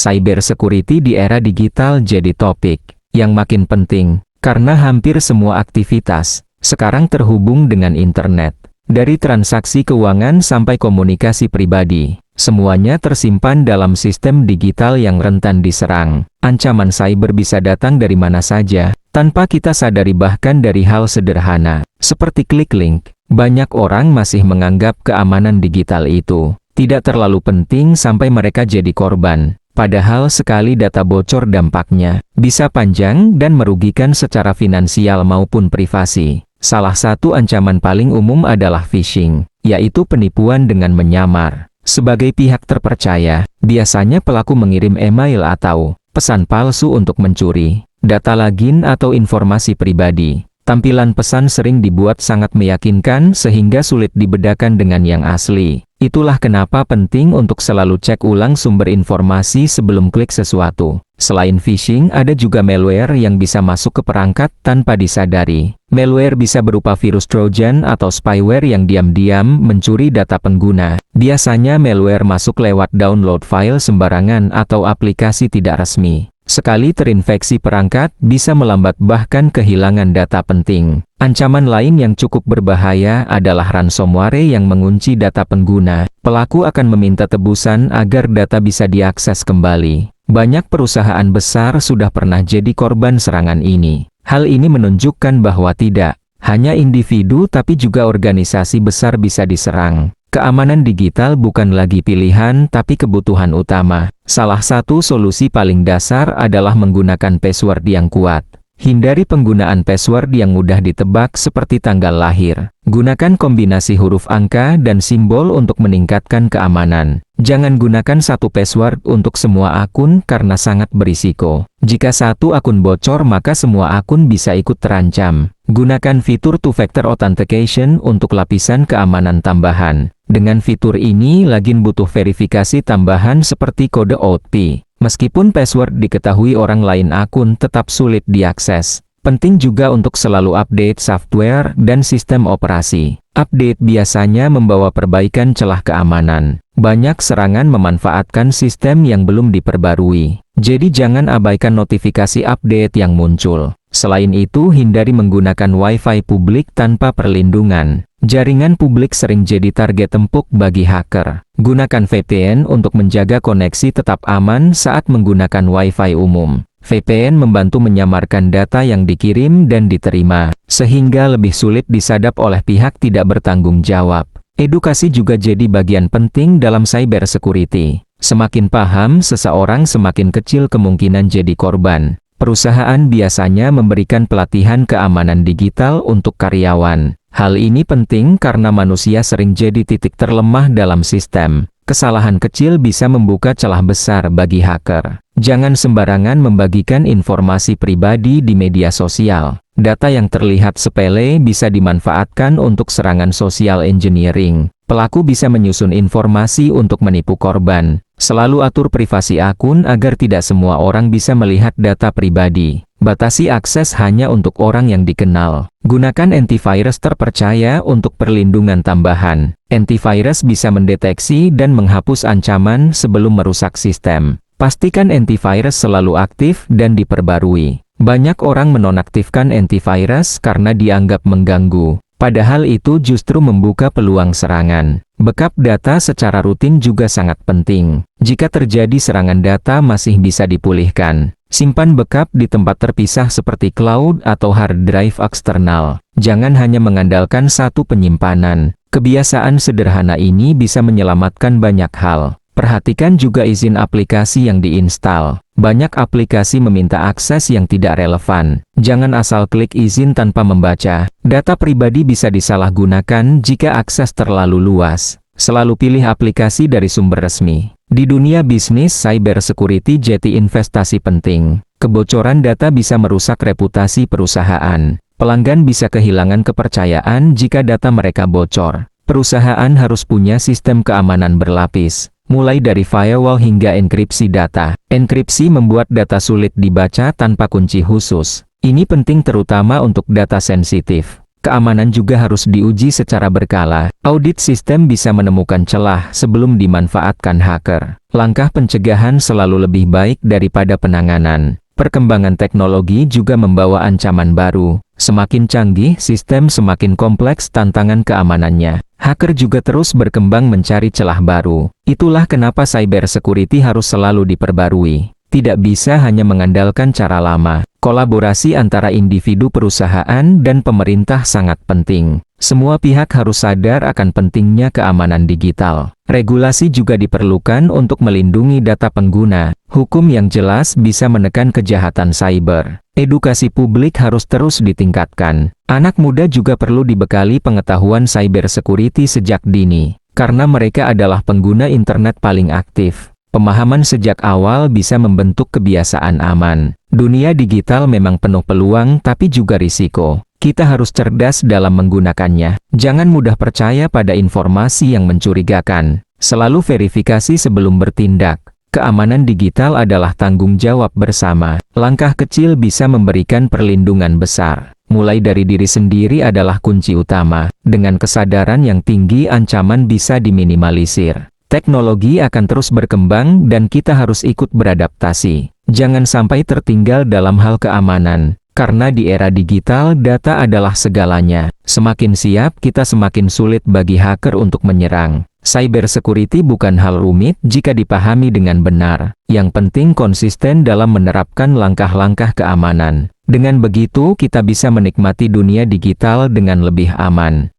Cybersecurity di era digital jadi topik yang makin penting, karena hampir semua aktivitas sekarang terhubung dengan internet. Dari transaksi keuangan sampai komunikasi pribadi, semuanya tersimpan dalam sistem digital yang rentan diserang. Ancaman cyber bisa datang dari mana saja, tanpa kita sadari, bahkan dari hal sederhana, seperti klik link. Banyak orang masih menganggap keamanan digital itu tidak terlalu penting sampai mereka jadi korban. Padahal sekali data bocor dampaknya bisa panjang dan merugikan secara finansial maupun privasi. Salah satu ancaman paling umum adalah phishing, yaitu penipuan dengan menyamar sebagai pihak terpercaya. Biasanya pelaku mengirim email atau pesan palsu untuk mencuri data login atau informasi pribadi. Tampilan pesan sering dibuat sangat meyakinkan sehingga sulit dibedakan dengan yang asli. Itulah kenapa penting untuk selalu cek ulang sumber informasi sebelum klik sesuatu. Selain phishing, ada juga malware yang bisa masuk ke perangkat tanpa disadari. Malware bisa berupa virus Trojan atau spyware yang diam-diam mencuri data pengguna. Biasanya malware masuk lewat download file sembarangan atau aplikasi tidak resmi. Sekali terinfeksi perangkat, bisa melambat bahkan kehilangan data penting. Ancaman lain yang cukup berbahaya adalah ransomware yang mengunci data pengguna. Pelaku akan meminta tebusan agar data bisa diakses kembali. Banyak perusahaan besar sudah pernah jadi korban serangan ini. Hal ini menunjukkan bahwa tidak hanya individu tapi juga organisasi besar bisa diserang. Keamanan digital bukan lagi pilihan tapi kebutuhan utama. Salah satu solusi paling dasar adalah menggunakan password yang kuat. Hindari penggunaan password yang mudah ditebak seperti tanggal lahir. Gunakan kombinasi huruf angka dan simbol untuk meningkatkan keamanan. Jangan gunakan satu password untuk semua akun karena sangat berisiko. Jika satu akun bocor maka semua akun bisa ikut terancam. Gunakan fitur two-factor authentication untuk lapisan keamanan tambahan. Dengan fitur ini, login butuh verifikasi tambahan seperti kode OTP. Meskipun password diketahui orang lain, akun tetap sulit diakses. Penting juga untuk selalu update software dan sistem operasi. Update biasanya membawa perbaikan celah keamanan. Banyak serangan memanfaatkan sistem yang belum diperbarui. Jadi jangan abaikan notifikasi update yang muncul. Selain itu, hindari menggunakan Wi-Fi publik tanpa perlindungan. Jaringan publik sering jadi target empuk bagi hacker. Gunakan VPN untuk menjaga koneksi tetap aman saat menggunakan Wi-Fi umum. VPN membantu menyamarkan data yang dikirim dan diterima, sehingga lebih sulit disadap oleh pihak tidak bertanggung jawab. Edukasi juga jadi bagian penting dalam cybersecurity. Semakin paham seseorang, semakin kecil kemungkinan jadi korban. Perusahaan biasanya memberikan pelatihan keamanan digital untuk karyawan. Hal ini penting karena manusia sering jadi titik terlemah dalam sistem. Kesalahan kecil bisa membuka celah besar bagi hacker. Jangan sembarangan membagikan informasi pribadi di media sosial. Data yang terlihat sepele bisa dimanfaatkan untuk serangan social engineering. Pelaku bisa menyusun informasi untuk menipu korban. Selalu atur privasi akun agar tidak semua orang bisa melihat data pribadi. Batasi akses hanya untuk orang yang dikenal. Gunakan antivirus terpercaya untuk perlindungan tambahan. Antivirus bisa mendeteksi dan menghapus ancaman sebelum merusak sistem. Pastikan antivirus selalu aktif dan diperbarui. Banyak orang menonaktifkan antivirus karena dianggap mengganggu. Padahal itu justru membuka peluang serangan. Backup data secara rutin juga sangat penting. Jika terjadi serangan, data masih bisa dipulihkan. Simpan backup di tempat terpisah seperti cloud atau hard drive eksternal. Jangan hanya mengandalkan satu penyimpanan. Kebiasaan sederhana ini bisa menyelamatkan banyak hal. Perhatikan juga izin aplikasi yang diinstal. Banyak aplikasi meminta akses yang tidak relevan. Jangan asal klik izin tanpa membaca. Data pribadi bisa disalahgunakan jika akses terlalu luas. Selalu pilih aplikasi dari sumber resmi. Di dunia bisnis, cybersecurity jadi investasi penting. Kebocoran data bisa merusak reputasi perusahaan. Pelanggan bisa kehilangan kepercayaan jika data mereka bocor. Perusahaan harus punya sistem keamanan berlapis, mulai dari firewall hingga enkripsi data. Enkripsi membuat data sulit dibaca tanpa kunci khusus. Ini penting terutama untuk data sensitif. Keamanan juga harus diuji secara berkala. Audit sistem bisa menemukan celah sebelum dimanfaatkan hacker. Langkah pencegahan selalu lebih baik daripada penanganan. Perkembangan teknologi juga membawa ancaman baru. Semakin canggih sistem, semakin kompleks tantangan keamanannya. Hacker juga terus berkembang mencari celah baru. Itulah kenapa cyber security harus selalu diperbarui. Tidak bisa hanya mengandalkan cara lama. Kolaborasi antara individu, perusahaan, dan pemerintah sangat penting. Semua pihak harus sadar akan pentingnya keamanan digital. Regulasi juga diperlukan untuk melindungi data pengguna. Hukum yang jelas bisa menekan kejahatan cyber. Edukasi publik harus terus ditingkatkan. Anak muda juga perlu dibekali pengetahuan cyber security sejak dini, karena mereka adalah pengguna internet paling aktif. Pemahaman sejak awal bisa membentuk kebiasaan aman. Dunia digital memang penuh peluang tapi juga risiko. Kita harus cerdas dalam menggunakannya. Jangan mudah percaya pada informasi yang mencurigakan. Selalu verifikasi sebelum bertindak. Keamanan digital adalah tanggung jawab bersama. Langkah kecil bisa memberikan perlindungan besar. Mulai dari diri sendiri adalah kunci utama. Dengan kesadaran yang tinggi, ancaman bisa diminimalisir. Teknologi akan terus berkembang dan kita harus ikut beradaptasi. Jangan sampai tertinggal dalam hal keamanan, karena di era digital data adalah segalanya. Semakin siap kita, semakin sulit bagi hacker untuk menyerang. Cyber security bukan hal rumit jika dipahami dengan benar. Yang penting konsisten dalam menerapkan langkah-langkah keamanan. Dengan begitu kita bisa menikmati dunia digital dengan lebih aman.